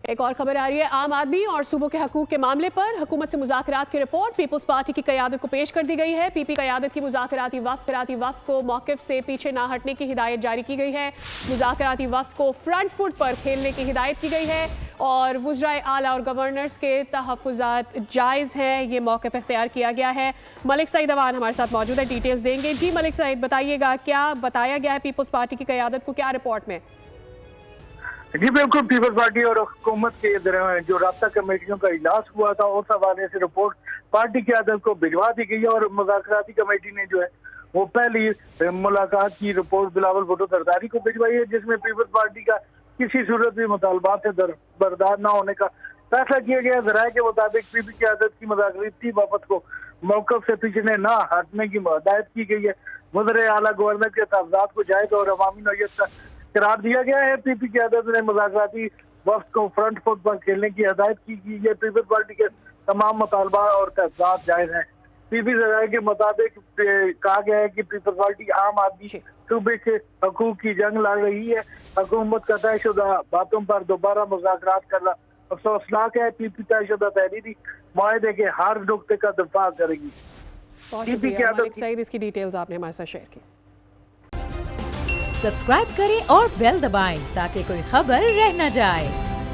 ایک اور خبر آ رہی ہے عام آدمی اور صوبوں کے حقوق کے معاملے پر حکومت سے مذاکرات کی رپورٹ پیپلز پارٹی کی قیادت کو پیش کر دی گئی ہے۔ پی پی قیادت کی مذاکراتی وفد کو موقف سے پیچھے نہ ہٹنے کی ہدایت جاری کی گئی ہے۔ مذاکراتی وفد کو فرنٹ فٹ پر کھیلنے کی ہدایت کی گئی ہے اور وزرائے اعلیٰ اور گورنرز کے تحفظات جائز ہیں، یہ موقف اختیار کیا گیا ہے۔ ملک سعید اوان ہمارے ساتھ موجود ہے، ڈیٹیلز دیں گے۔ جی ملک سعید، بتائیے گا کیا بتایا گیا ہے پیپلز پارٹی کی قیادت کو کیا رپورٹ میں؟ جی بالکل، پیپلز پارٹی اور حکومت کے درمیان جو رابطہ کمیٹیوں کا اجلاس ہوا تھا اس حوالے سے رپورٹ پارٹی قیادت کو بھجوا دی گئی ہے اور مذاکراتی کمیٹی نے جو ہے وہ پہلی ملاقات کی رپورٹ بلاول بھٹو زرداری کو بھجوائی ہے، جس میں پیپلز پارٹی کا کسی صورت بھی مطالبات سے دربردار نہ ہونے کا فیصلہ کیا گیا۔ ذرائع کے مطابق پی پی قیادت کی مذاکراتی وفد کو موقف سے پیچھے نہ ہٹنے کی ہدایت کی گئی ہے۔ وزرائے اعلیٰ گورنر کے تحفظات کو جائز اور عوامی نوعیت کا قرار دیا گیا ہے۔ پی پی قیادت نے مذاکراتی وفد کو فرنٹ فٹ پر کھیلنے کی ہدایت کی گئی ہے۔ پیپلز پارٹی کے تمام مطالبات اور تحفظات جائز ہیں۔ پی پی ذرائع کے مطابق کہا گیا ہے کہ پیپلز پارٹی عام آدمی صوبے کے حقوق کی جنگ لڑ رہی ہے۔ حکومت کا طے شدہ باتوں پر دوبارہ مذاکرات کرنا افسوسناک ہے۔ پی پی طے شدہ تحریری معاہدے کے ہر نقطے کا دفاع کرے گی۔ بہت شکریہ ملک سعید، اس کی ڈیٹیلز آپ نے ہمارے ساتھ شیئر کی۔ سبسکرائب کریں اور بیل دبائیں تاکہ کوئی خبر رہ نہ جائے۔